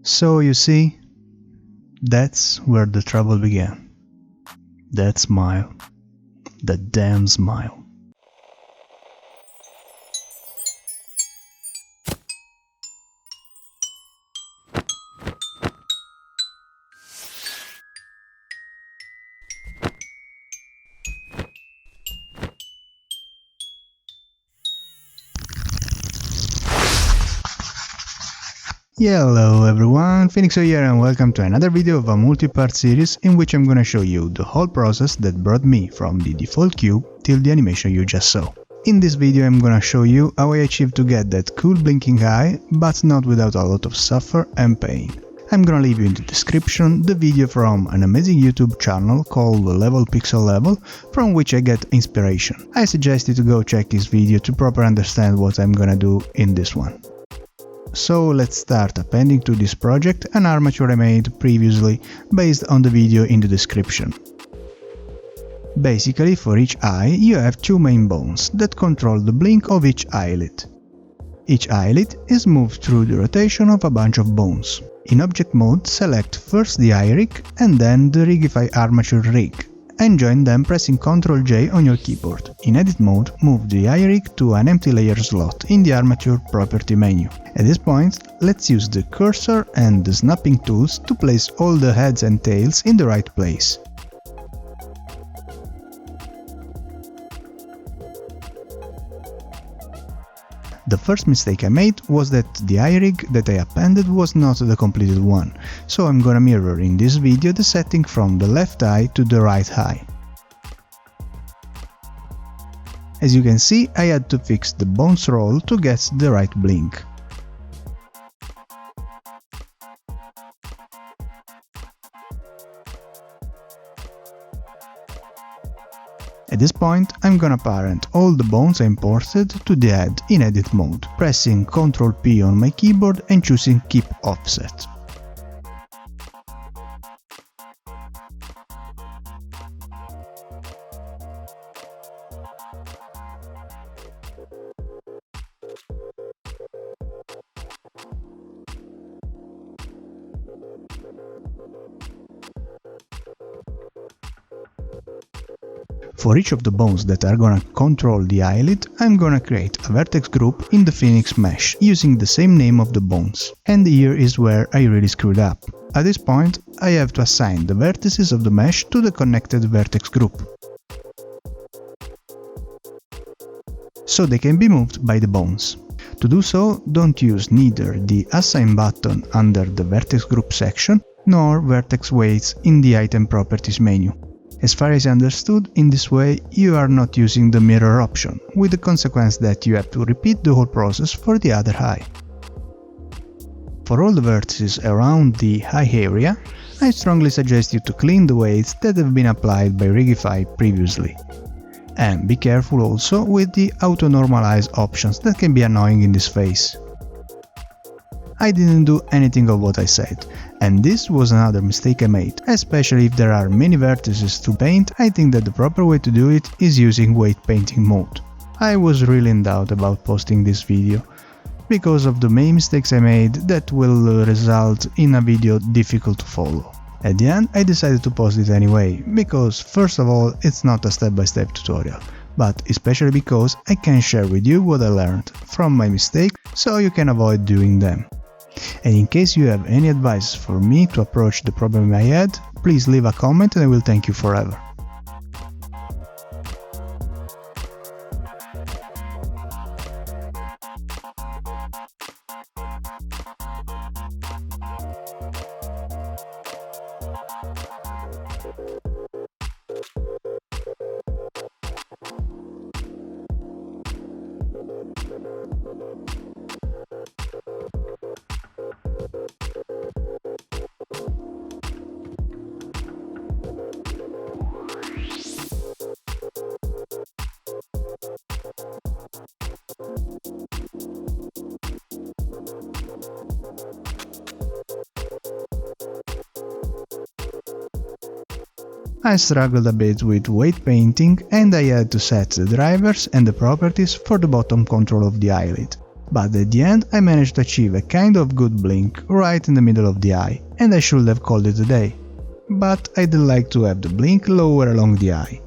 So you see, that's where the trouble began. That smile. That damn smile. Hello everyone, Phoenixo here and welcome to another video of a multi-part series in which I'm gonna show you the whole process that brought me from the default cube till the animation you just saw. In this video I'm gonna show you how I achieved to get that cool blinking eye, but not without a lot of suffer and pain. I'm gonna leave you in the description the video from an amazing YouTube channel called Level Pixel Level, from which I get inspiration. I suggest you to go check this video to properly understand what I'm gonna do in this one. So let's start appending to this project an armature I made previously based on the video in the description. Basically, for each eye you have two main bones that control the blink of each eyelid. Each eyelid is moved through the rotation of a bunch of bones. In object mode, select first the eye rig and then the Rigify armature rig, and join them pressing Ctrl J on your keyboard. In edit mode, move the eye rig to an empty layer slot in the armature property menu. At this point, let's use the cursor and the snapping tools to place all the heads and tails in the right place. The first mistake I made was that the eye rig that I appended was not the completed one, so I'm gonna mirror in this video the setting from the left eye to the right eye. As you can see, I had to fix the bones roll to get the right blink. At this point, I'm gonna parent all the bones I imported to the head in edit mode, pressing Ctrl P on my keyboard and choosing Keep Offset. For each of the bones that are gonna control the eyelid, I'm gonna create a vertex group in the Phoenix mesh using the same name of the bones. And here is where I really screwed up. At this point, I have to assign the vertices of the mesh to the connected vertex group, so they can be moved by the bones. To do so, don't use neither the Assign button under the vertex group section, nor vertex weights in the item properties menu. As far as I understood, in this way you are not using the mirror option, with the consequence that you have to repeat the whole process for the other eye. For all the vertices around the eye area, I strongly suggest you to clean the weights that have been applied by Rigify previously. And be careful also with the auto-normalize options that can be annoying in this phase. I didn't do anything of what I said, and this was another mistake I made. Especially if there are many vertices to paint, I think that the proper way to do it is using weight painting mode. I was really in doubt about posting this video, because of the many mistakes I made that will result in a video difficult to follow. At the end, I decided to post it anyway, because first of all, it's not a step-by-step tutorial, but especially because I can share with you what I learned from my mistakes, so you can avoid doing them. And in case you have any advice for me to approach the problem I had, please leave a comment and I will thank you forever. I struggled a bit with weight painting and I had to set the drivers and the properties for the bottom control of the eyelid. But at the end I managed to achieve a kind of good blink right in the middle of the eye, and I should have called it a day. But I'd like to have the blink lower along the eye,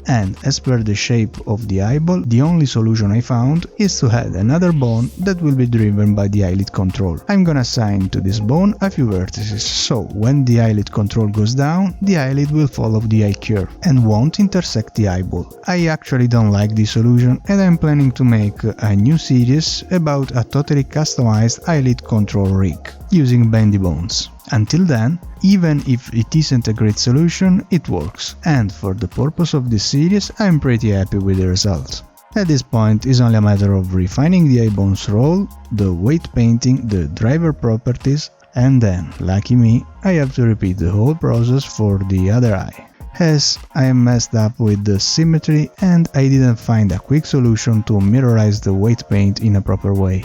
and as per the shape of the eyeball, the only solution I found is to add another bone that will be driven by the eyelid control. I'm gonna assign to this bone a few vertices, so when the eyelid control goes down, the eyelid will follow the eye curve and won't intersect the eyeball. I actually don't like this solution, and I'm planning to make a new series about a totally customized eyelid control rig using bendy bones. Until then, even if it isn't a great solution, it works, and for the purpose of this series I'm pretty happy with the result. At this point it's only a matter of refining the eye bone's role, the weight painting, the driver properties, and then, lucky me, I have to repeat the whole process for the other eye. As I am messed up with the symmetry and I didn't find a quick solution to mirrorize the weight paint in a proper way.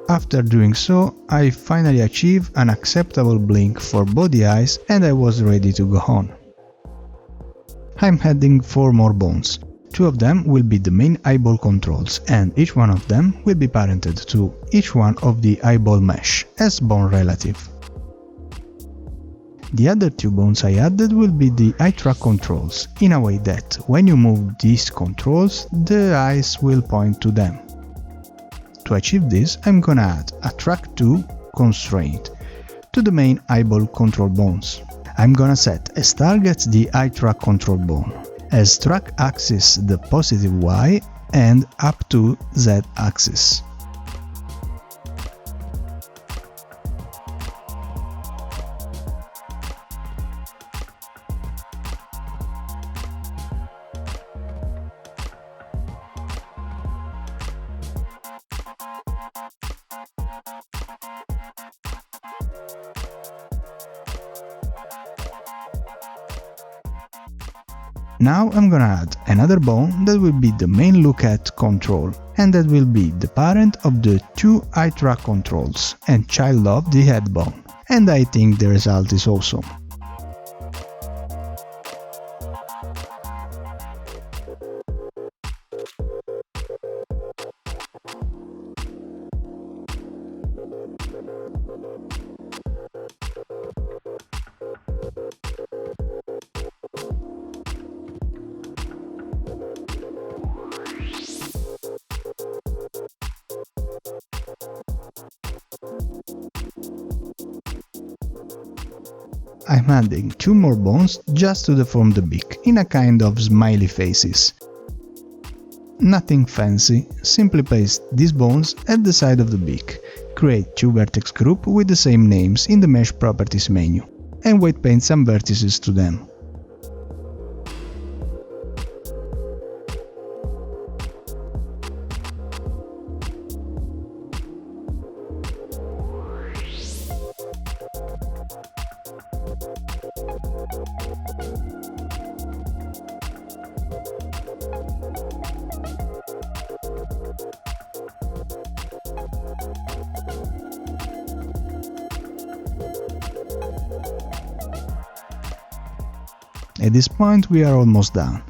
After doing so, I finally achieved an acceptable blink for both eyes and I was ready to go on. I'm adding 4 more bones. 2 of them will be the main eyeball controls, and each one of them will be parented to each one of the eyeball mesh as bone relative. The other 2 bones I added will be the eye track controls, in a way that when you move these controls, the eyes will point to them. To achieve this, I'm gonna add a track 2 constraint to the main eyeball control bones. I'm gonna set as targets the eye track control bone, as track axis the positive Y and up to Z axis. Now I'm gonna add another bone that will be the main look at control, and that will be the parent of the 2 eye track controls and child of the head bone. And I think the result is awesome. I'm adding 2 more bones just to deform the beak, in a kind of smiley faces. Nothing fancy, simply place these bones at the side of the beak, create 2 vertex groups with the same names in the Mesh Properties menu, and weight paint some vertices to them. At this point we are almost done.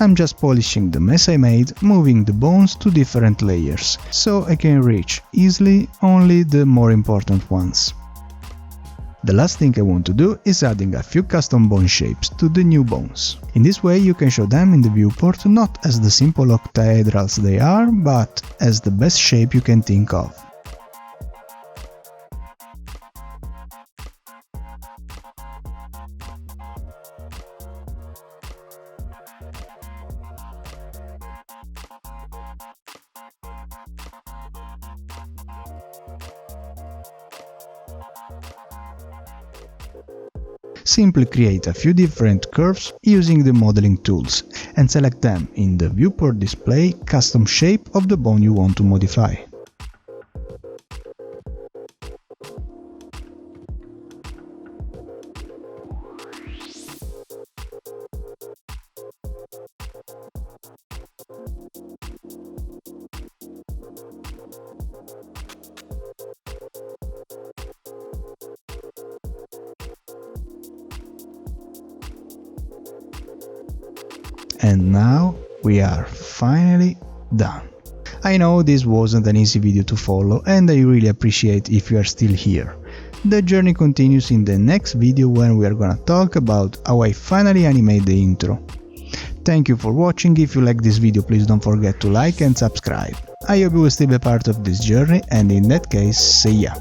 I'm just polishing the mess I made, moving the bones to different layers, so I can reach easily only the more important ones. The last thing I want to do is adding a few custom bone shapes to the new bones. In this way you can show them in the viewport not as the simple octahedrals they are, but as the best shape you can think of. Simply create a few different curves using the modeling tools and select them in the viewport display custom shape of the bone you want to modify. And now we are finally done. I know this wasn't an easy video to follow and I really appreciate if you are still here. The journey continues in the next video when we are gonna talk about how I finally animate the intro. Thank you for watching. If you like this video, please don't forget to like and subscribe. I hope you will still be part of this journey, and in that case, see ya!